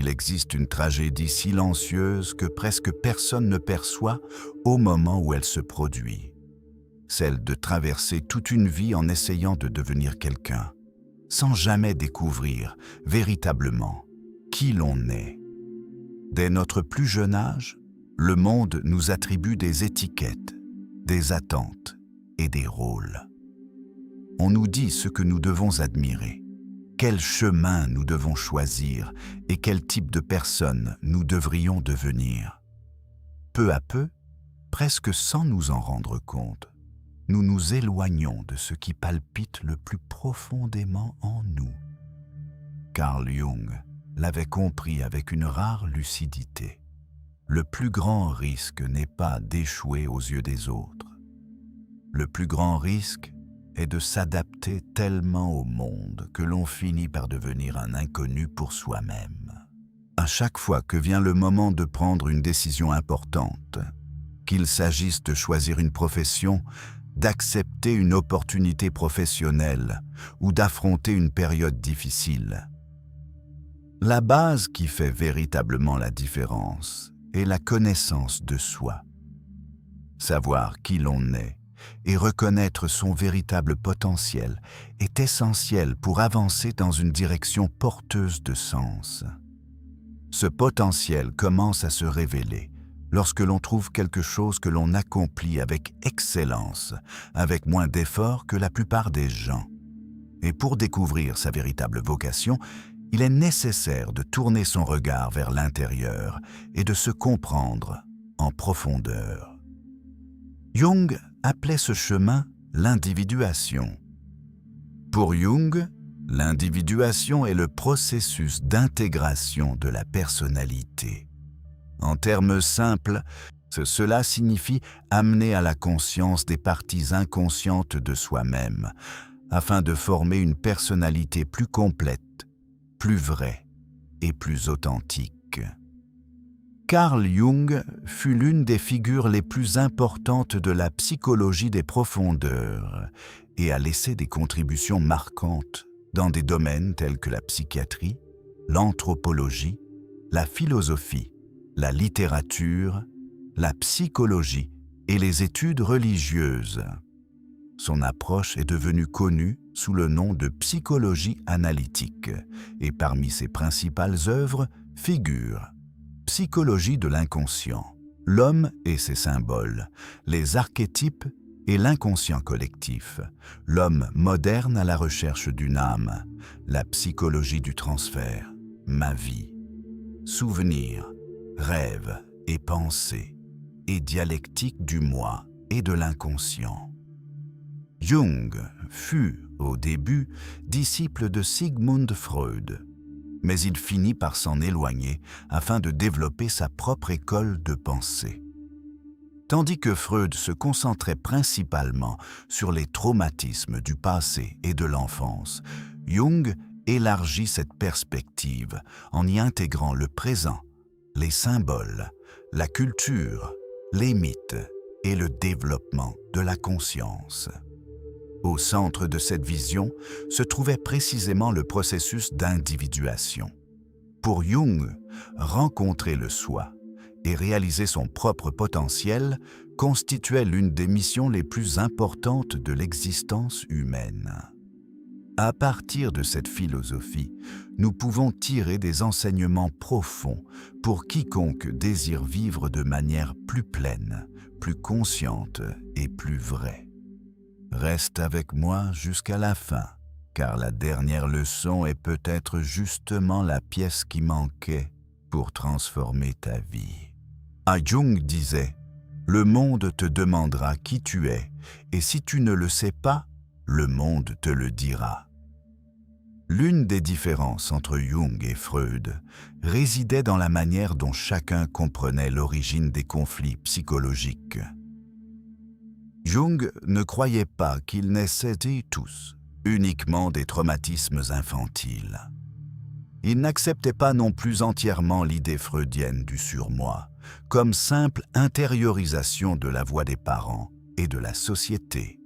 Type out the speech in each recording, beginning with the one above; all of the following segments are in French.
qu'il existe une tragédie silencieuse que presque personne ne perçoit au moment où elle se produit. Celle de traverser toute une vie en essayant de devenir quelqu'un, sans jamais découvrir véritablement qui l'on est. Dès notre plus jeune âge, le monde nous attribue des étiquettes, des attentes et des rôles. On nous dit ce que nous devons admirer, quel chemin nous devons choisir et quel type de personne nous devrions devenir. Peu à peu, presque sans nous en rendre compte, nous nous éloignons de ce qui palpite le plus profondément en nous. Carl Jung l'avait compris avec une rare lucidité. Le plus grand risque n'est pas d'échouer aux yeux des autres. Le plus grand risque est de s'adapter tellement au monde que l'on finit par devenir un inconnu pour soi-même. À chaque fois que vient le moment de prendre une décision importante, qu'il s'agisse de choisir une profession, d'accepter une opportunité professionnelle ou d'affronter une période difficile, la base qui fait véritablement la différence est la connaissance de soi. Savoir qui l'on est et reconnaître son véritable potentiel est essentiel pour avancer dans une direction porteuse de sens. Ce potentiel commence à se révéler lorsque l'on trouve quelque chose que l'on accomplit avec excellence, avec moins d'efforts que la plupart des gens. Et pour découvrir sa véritable vocation, il est nécessaire de tourner son regard vers l'intérieur et de se comprendre en profondeur. Jung appelait ce chemin l'individuation. Pour Jung, l'individuation est le processus d'intégration de la personnalité. En termes simples, cela signifie amener à la conscience des parties inconscientes de soi-même, afin de former une personnalité plus complète, plus vraie et plus authentique. Carl Jung fut l'une des figures les plus importantes de la psychologie des profondeurs et a laissé des contributions marquantes dans des domaines tels que la psychiatrie, l'anthropologie, la philosophie, la littérature, la psychologie et les études religieuses. Son approche est devenue connue sous le nom de psychologie analytique et parmi ses principales œuvres figurent Psychologie de l'inconscient, l'homme et ses symboles, les archétypes et l'inconscient collectif, l'homme moderne à la recherche d'une âme, la psychologie du transfert, ma vie, souvenirs, rêves et pensées, et dialectique du moi et de l'inconscient. Jung fut, au début, disciple de Sigmund Freud, mais il finit par s'en éloigner afin de développer sa propre école de pensée. Tandis que Freud se concentrait principalement sur les traumatismes du passé et de l'enfance, Jung élargit cette perspective en y intégrant le présent, les symboles, la culture, les mythes et le développement de la conscience. Au centre de cette vision se trouvait précisément le processus d'individuation. Pour Jung, rencontrer le soi et réaliser son propre potentiel constituait l'une des missions les plus importantes de l'existence humaine. À partir de cette philosophie, nous pouvons tirer des enseignements profonds pour quiconque désire vivre de manière plus pleine, plus consciente et plus vraie. Reste avec moi jusqu'à la fin, car la dernière leçon est peut-être justement la pièce qui manquait pour transformer ta vie. Jung disait « Le monde te demandera qui tu es, et si tu ne le sais pas, le monde te le dira. » L'une des différences entre Jung et Freud résidait dans la manière dont chacun comprenait l'origine des conflits psychologiques. Jung ne croyait pas qu'ils naissaient tous uniquement des traumatismes infantiles. Il n'acceptait pas non plus entièrement l'idée freudienne du surmoi, comme simple intériorisation de la voix des parents et de la société.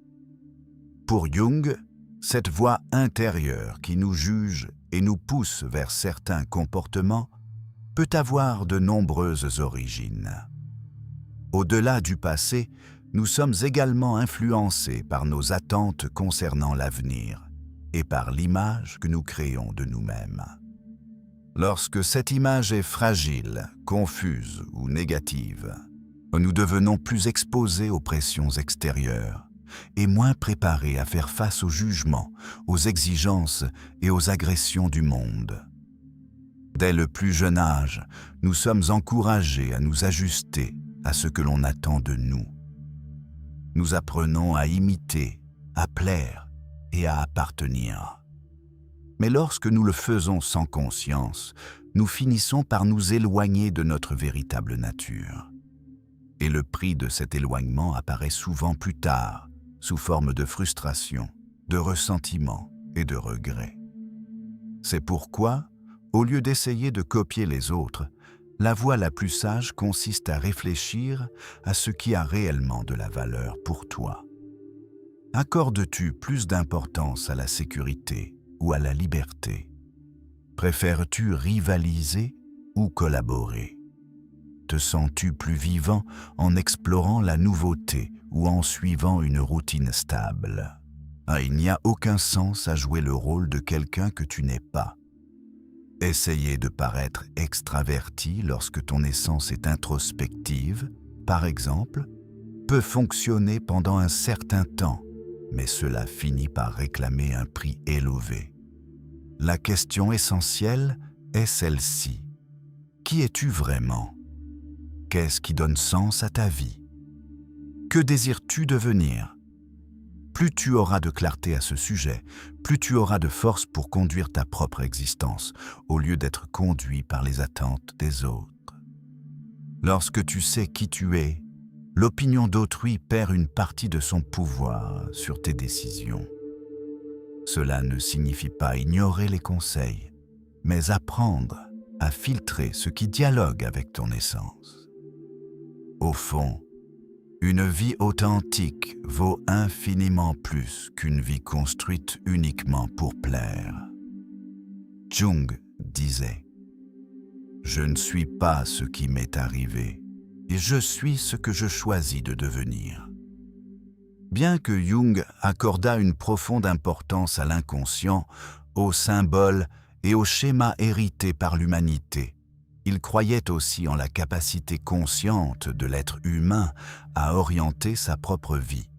Pour Jung, cette voix intérieure qui nous juge et nous pousse vers certains comportements peut avoir de nombreuses origines. Au-delà du passé, nous sommes également influencés par nos attentes concernant l'avenir et par l'image que nous créons de nous-mêmes. Lorsque cette image est fragile, confuse ou négative, nous devenons plus exposés aux pressions extérieures et moins préparés à faire face aux jugements, aux exigences et aux agressions du monde. Dès le plus jeune âge, nous sommes encouragés à nous ajuster à ce que l'on attend de nous. Nous apprenons à imiter, à plaire et à appartenir. Mais lorsque nous le faisons sans conscience, nous finissons par nous éloigner de notre véritable nature. Et le prix de cet éloignement apparaît souvent plus tard, sous forme de frustration, de ressentiment et de regret. C'est pourquoi, au lieu d'essayer de copier les autres, la voie la plus sage consiste à réfléchir à ce qui a réellement de la valeur pour toi. Accordes-tu plus d'importance à la sécurité ou à la liberté? Préfères-tu rivaliser ou collaborer? Te sens-tu plus vivant en explorant la nouveauté ou en suivant une routine stable? Il n'y a aucun sens à jouer le rôle de quelqu'un que tu n'es pas. Essayer de paraître extraverti lorsque ton essence est introspective, par exemple, peut fonctionner pendant un certain temps, mais cela finit par réclamer un prix élevé. La question essentielle est celle-ci. Qui es-tu vraiment? Qu'est-ce qui donne sens à ta vie? Que désires-tu devenir? Plus tu auras de clarté à ce sujet, plus tu auras de force pour conduire ta propre existence, au lieu d'être conduit par les attentes des autres. Lorsque tu sais qui tu es, l'opinion d'autrui perd une partie de son pouvoir sur tes décisions. Cela ne signifie pas ignorer les conseils, mais apprendre à filtrer ce qui dialogue avec ton essence. Au fond, une vie authentique vaut infiniment plus qu'une vie construite uniquement pour plaire. Jung disait « Je ne suis pas ce qui m'est arrivé, et je suis ce que je choisis de devenir. » Bien que Jung accordât une profonde importance à l'inconscient, aux symboles et aux schémas hérités par l'humanité, il croyait aussi en la capacité consciente de l'être humain à orienter sa propre vie.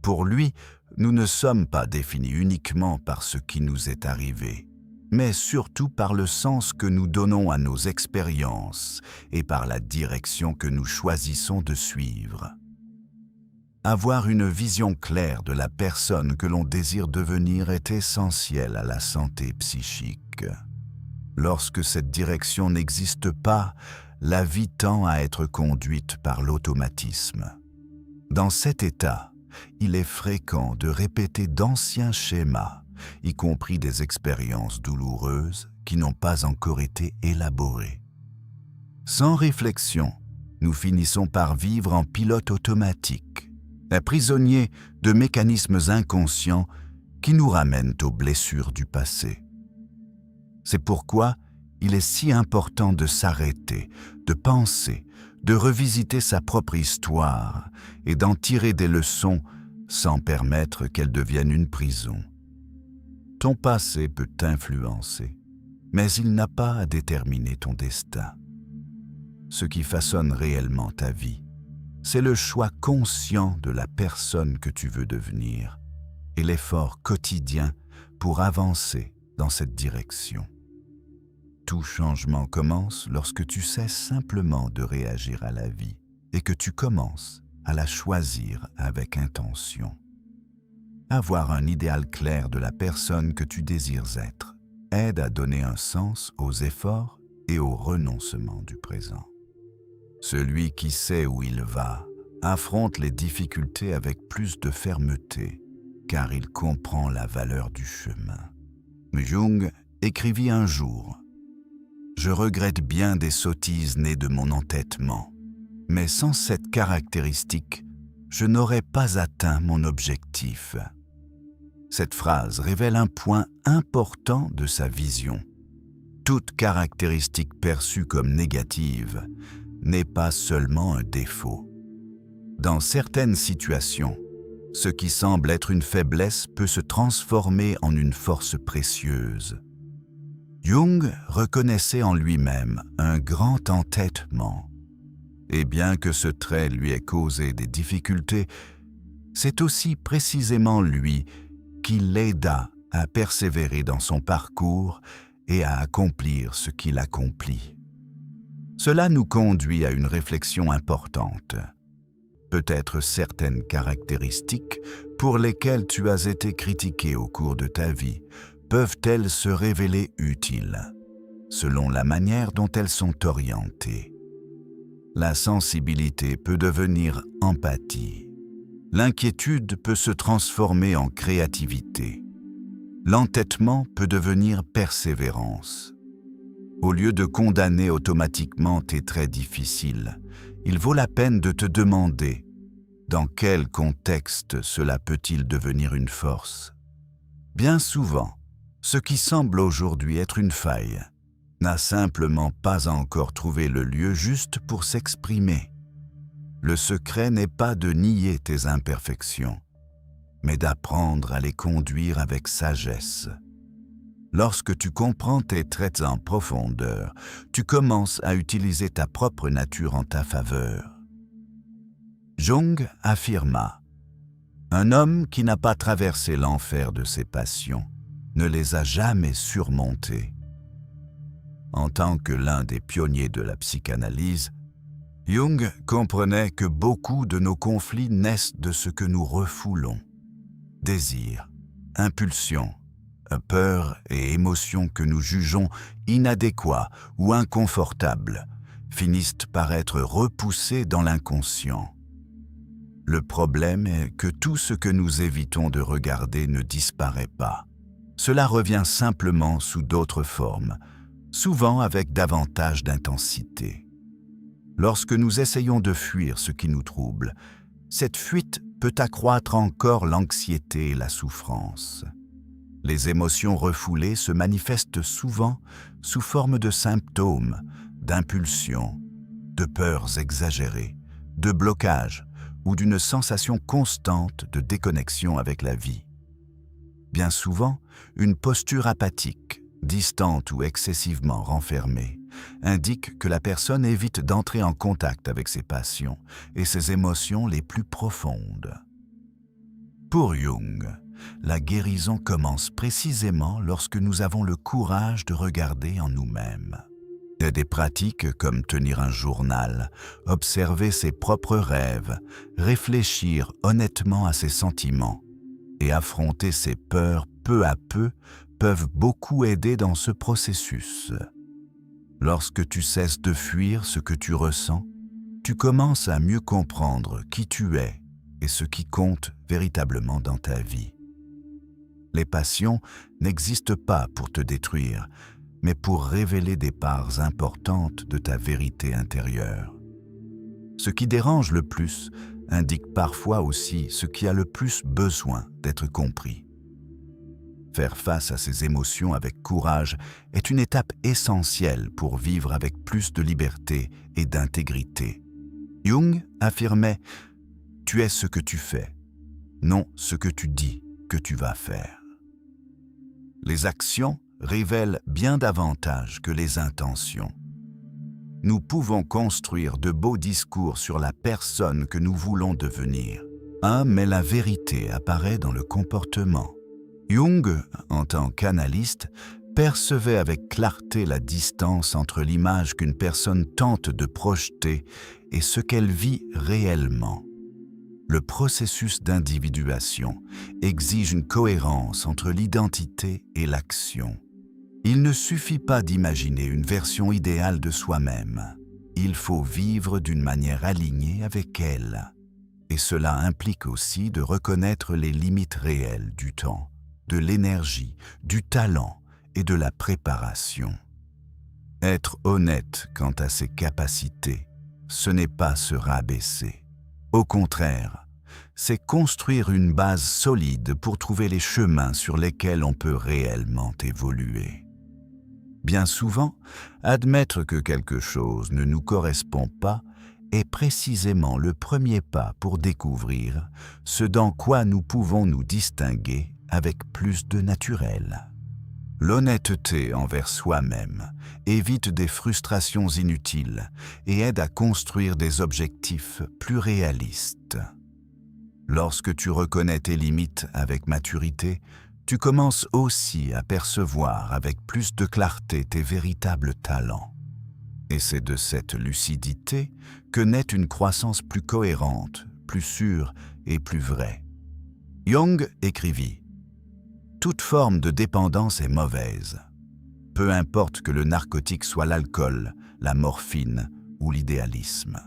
Pour lui, nous ne sommes pas définis uniquement par ce qui nous est arrivé, mais surtout par le sens que nous donnons à nos expériences et par la direction que nous choisissons de suivre. Avoir une vision claire de la personne que l'on désire devenir est essentiel à la santé psychique. Lorsque cette direction n'existe pas, la vie tend à être conduite par l'automatisme. Dans cet état, il est fréquent de répéter d'anciens schémas, y compris des expériences douloureuses qui n'ont pas encore été élaborées. Sans réflexion, nous finissons par vivre en pilote automatique, prisonniers de mécanismes inconscients qui nous ramènent aux blessures du passé. C'est pourquoi il est si important de s'arrêter, de penser, de revisiter sa propre histoire et d'en tirer des leçons sans permettre qu'elle devienne une prison. Ton passé peut t'influencer, mais il n'a pas à déterminer ton destin. Ce qui façonne réellement ta vie, c'est le choix conscient de la personne que tu veux devenir et l'effort quotidien pour avancer dans cette direction. Tout changement commence lorsque tu cesses simplement de réagir à la vie et que tu commences à la choisir avec intention. Avoir un idéal clair de la personne que tu désires être aide à donner un sens aux efforts et au renoncement du présent. Celui qui sait où il va affronte les difficultés avec plus de fermeté, car il comprend la valeur du chemin. Jung écrivit un jour « Je regrette bien des sottises nées de mon entêtement, mais sans cette caractéristique, je n'aurais pas atteint mon objectif. » Cette phrase révèle un point important de sa vision. toute caractéristique perçue comme négative n'est pas seulement un défaut. Dans certaines situations, ce qui semble être une faiblesse peut se transformer en une force précieuse. Jung reconnaissait en lui-même un grand entêtement. Et bien que ce trait lui ait causé des difficultés, c'est aussi précisément lui qui l'aida à persévérer dans son parcours et à accomplir ce qu'il accomplit. Cela nous conduit à une réflexion importante. Peut-être certaines caractéristiques pour lesquelles tu as été critiqué au cours de ta vie peuvent-elles se révéler utiles, selon la manière dont elles sont orientées. La sensibilité peut devenir empathie. L'inquiétude peut se transformer en créativité. L'entêtement peut devenir persévérance. Au lieu de condamner automatiquement tes traits difficiles, il vaut la peine de te demander dans quel contexte cela peut-il devenir une force. Bien souvent, ce qui semble aujourd'hui être une faille n'a simplement pas encore trouvé le lieu juste pour s'exprimer. Le secret n'est pas de nier tes imperfections, mais d'apprendre à les conduire avec sagesse. Lorsque tu comprends tes traits en profondeur, tu commences à utiliser ta propre nature en ta faveur. Jung affirma « Un homme qui n'a pas traversé l'enfer de ses passions ne les a jamais surmontées. » En tant que l'un des pionniers de la psychanalyse, Jung comprenait que beaucoup de nos conflits naissent de ce que nous refoulons. Désirs, impulsions, peurs et émotions que nous jugeons inadéquats ou inconfortables finissent par être repoussés dans l'inconscient. Le problème est que tout ce que nous évitons de regarder ne disparaît pas. Cela revient simplement sous d'autres formes, souvent avec davantage d'intensité. Lorsque nous essayons de fuir ce qui nous trouble, cette fuite peut accroître encore l'anxiété et la souffrance. Les émotions refoulées se manifestent souvent sous forme de symptômes, d'impulsions, de peurs exagérées, de blocages ou d'une sensation constante de déconnexion avec la vie. Bien souvent, une posture apathique, distante ou excessivement renfermée, indique que la personne évite d'entrer en contact avec ses passions et ses émotions les plus profondes. Pour Jung, la guérison commence précisément lorsque nous avons le courage de regarder en nous-mêmes. Des pratiques comme tenir un journal, observer ses propres rêves, réfléchir honnêtement à ses sentiments et affronter ses peurs peu à peu peuvent beaucoup aider dans ce processus. Lorsque tu cesses de fuir ce que tu ressens, tu commences à mieux comprendre qui tu es et ce qui compte véritablement dans ta vie. Les passions n'existent pas pour te détruire, mais pour révéler des parts importantes de ta vérité intérieure. Ce qui dérange le plus indique parfois aussi ce qui a le plus besoin d'être compris. Faire face à ces émotions avec courage est une étape essentielle pour vivre avec plus de liberté et d'intégrité. Jung affirmait « Tu es ce que tu fais, non ce que tu dis que tu vas faire ». Les actions révèlent bien davantage que les intentions. Nous pouvons construire de beaux discours sur la personne que nous voulons devenir. Mais la vérité apparaît dans le comportement. Jung, en tant qu'analyste, percevait avec clarté la distance entre l'image qu'une personne tente de projeter et ce qu'elle vit réellement. Le processus d'individuation exige une cohérence entre l'identité et l'action. Il ne suffit pas d'imaginer une version idéale de soi-même. Il faut vivre d'une manière alignée avec elle. Et cela implique aussi de reconnaître les limites réelles du temps, de l'énergie, du talent et de la préparation. Être honnête quant à ses capacités, ce n'est pas se rabaisser. Au contraire, c'est construire une base solide pour trouver les chemins sur lesquels on peut réellement évoluer. Bien souvent, admettre que quelque chose ne nous correspond pas est précisément le premier pas pour découvrir ce dans quoi nous pouvons nous distinguer avec plus de naturel. L'honnêteté envers soi-même évite des frustrations inutiles et aide à construire des objectifs plus réalistes. Lorsque tu reconnais tes limites avec maturité, tu commences aussi à percevoir avec plus de clarté tes véritables talents. Et c'est de cette lucidité que naît une croissance plus cohérente, plus sûre et plus vraie. Jung écrivit « Toute forme de dépendance est mauvaise. Peu importe que le narcotique soit l'alcool, la morphine ou l'idéalisme. »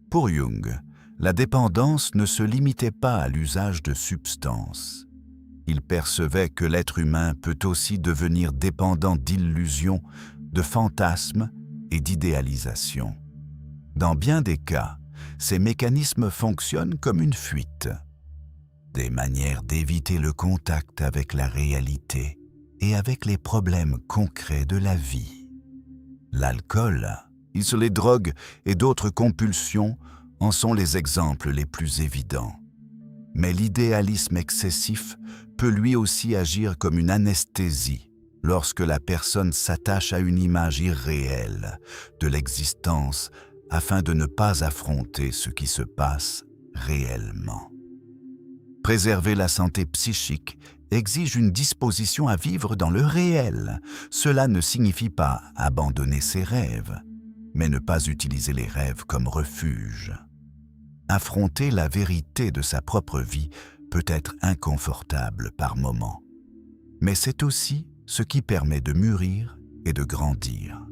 Pour Jung, la dépendance ne se limitait pas à l'usage de substances. Il percevait que l'être humain peut aussi devenir dépendant d'illusions, de fantasmes et d'idéalisation. Dans bien des cas, ces mécanismes fonctionnent comme une fuite, des manières d'éviter le contact avec la réalité et avec les problèmes concrets de la vie. L'alcool, les drogues et d'autres compulsions en sont les exemples les plus évidents. Mais l'idéalisme excessif peut lui aussi agir comme une anesthésie lorsque la personne s'attache à une image irréelle de l'existence afin de ne pas affronter ce qui se passe réellement. Préserver la santé psychique exige une disposition à vivre dans le réel. Cela ne signifie pas abandonner ses rêves, mais ne pas utiliser les rêves comme refuge. Affronter la vérité de sa propre vie peut être inconfortable par moments, mais c'est aussi ce qui permet de mûrir et de grandir.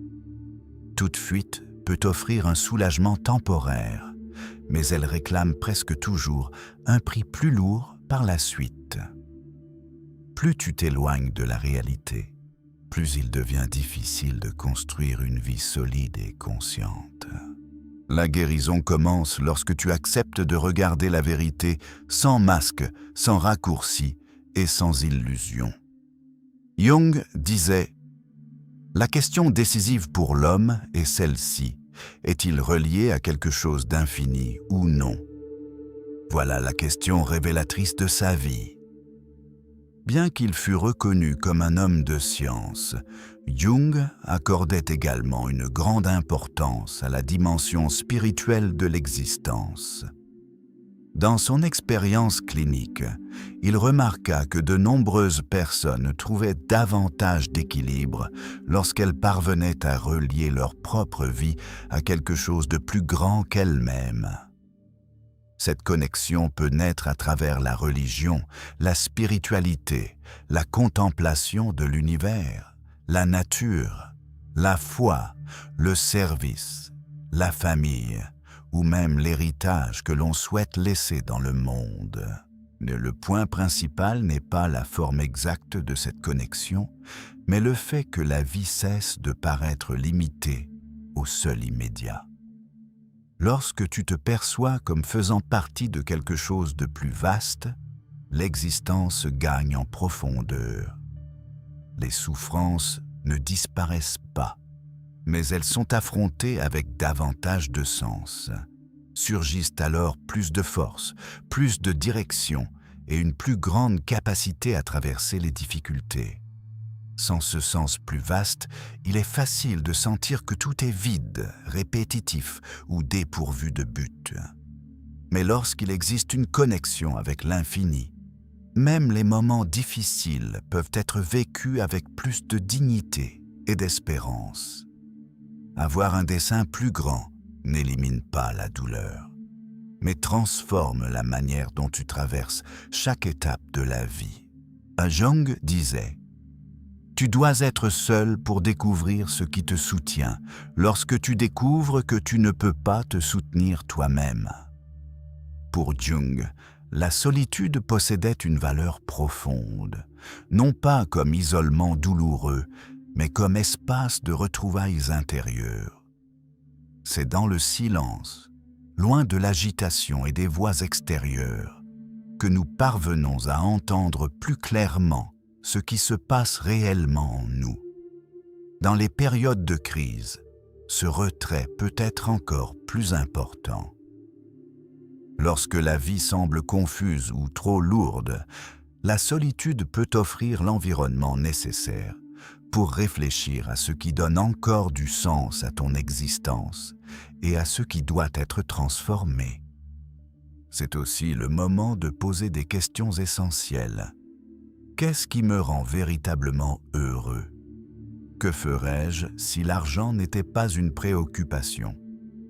Toute fuite peut offrir un soulagement temporaire, mais elle réclame presque toujours un prix plus lourd par la suite. Plus tu t'éloignes de la réalité, plus il devient difficile de construire une vie solide et consciente. La guérison commence lorsque tu acceptes de regarder la vérité sans masque, sans raccourci et sans illusion. Jung disait « La question décisive pour l'homme est celle-ci. Est-il relié à quelque chose d'infini ou non ? Voilà la question révélatrice de sa vie. » Bien qu'il fût reconnu comme un homme de science, Jung accordait également une grande importance à la dimension spirituelle de l'existence. Dans son expérience clinique, il remarqua que de nombreuses personnes trouvaient davantage d'équilibre lorsqu'elles parvenaient à relier leur propre vie à quelque chose de plus grand qu'elles-mêmes. Cette connexion peut naître à travers la religion, la spiritualité, la contemplation de l'univers, la nature, la foi, le service, la famille ou même l'héritage que l'on souhaite laisser dans le monde. Le point principal n'est pas la forme exacte de cette connexion, mais le fait que la vie cesse de paraître limitée au seul immédiat. Lorsque tu te perçois comme faisant partie de quelque chose de plus vaste, l'existence gagne en profondeur. Les souffrances ne disparaissent pas, mais elles sont affrontées avec davantage de sens. Surgissent alors plus de force, plus de direction et une plus grande capacité à traverser les difficultés. Sans ce sens plus vaste, il est facile de sentir que tout est vide, répétitif ou dépourvu de but. Mais lorsqu'il existe une connexion avec l'infini, même les moments difficiles peuvent être vécus avec plus de dignité et d'espérance. Avoir un dessein plus grand n'élimine pas la douleur, mais transforme la manière dont tu traverses chaque étape de la vie. Jung disait « Tu dois être seul pour découvrir ce qui te soutient, lorsque tu découvres que tu ne peux pas te soutenir toi-même. » Pour Jung, la solitude possédait une valeur profonde, non pas comme isolement douloureux, mais comme espace de retrouvailles intérieures. C'est dans le silence, loin de l'agitation et des voix extérieures, que nous parvenons à entendre plus clairement ce qui se passe réellement en nous. Dans les périodes de crise, ce retrait peut être encore plus important. Lorsque la vie semble confuse ou trop lourde, la solitude peut offrir l'environnement nécessaire pour réfléchir à ce qui donne encore du sens à ton existence et à ce qui doit être transformé. C'est aussi le moment de poser des questions essentielles. Qu'est-ce qui me rend véritablement heureux? Que ferais-je si l'argent n'était pas une préoccupation?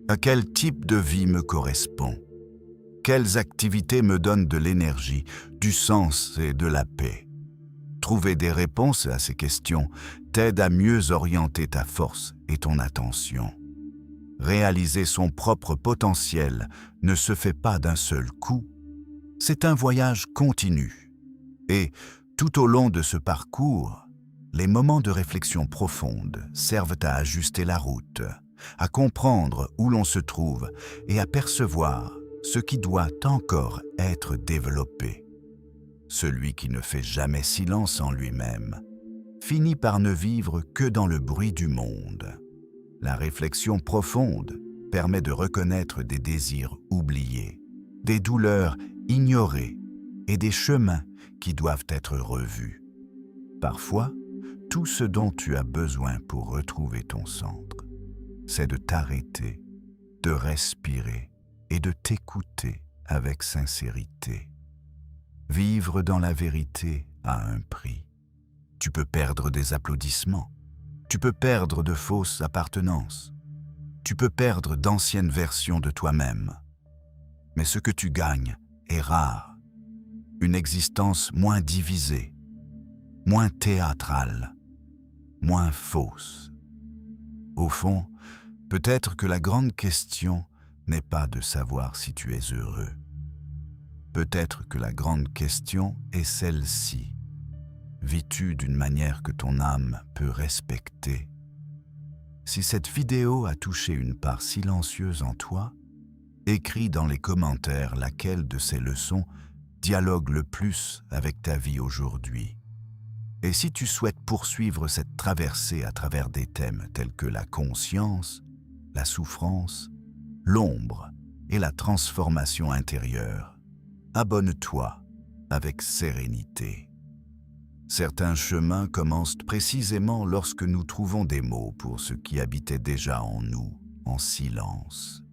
À quel type de vie me correspond? Quelles activités me donnent de l'énergie, du sens et de la paix? Trouver des réponses à ces questions t'aide à mieux orienter ta force et ton attention. Réaliser son propre potentiel ne se fait pas d'un seul coup. C'est un voyage continu. Et, tout au long de ce parcours, les moments de réflexion profonde servent à ajuster la route, à comprendre où l'on se trouve et à percevoir ce qui doit encore être développé. Celui qui ne fait jamais silence en lui-même finit par ne vivre que dans le bruit du monde. La réflexion profonde permet de reconnaître des désirs oubliés, des douleurs ignorées et des chemins qui doivent être revus. Parfois, tout ce dont tu as besoin pour retrouver ton centre, c'est de t'arrêter, de respirer et de t'écouter avec sincérité. Vivre dans la vérité a un prix. Tu peux perdre des applaudissements, tu peux perdre de fausses appartenances, tu peux perdre d'anciennes versions de toi-même. Mais ce que tu gagnes est rare. Une existence moins divisée, moins théâtrale, moins fausse. Au fond, peut-être que la grande question n'est pas de savoir si tu es heureux. Peut-être que la grande question est celle-ci. Vis-tu d'une manière que ton âme peut respecter? Si cette vidéo a touché une part silencieuse en toi, écris dans les commentaires laquelle de ces leçons dialogue le plus avec ta vie aujourd'hui. Et si tu souhaites poursuivre cette traversée à travers des thèmes tels que la conscience, la souffrance, l'ombre et la transformation intérieure, abonne-toi avec sérénité. Certains chemins commencent précisément lorsque nous trouvons des mots pour ce qui habitait déjà en nous, en silence.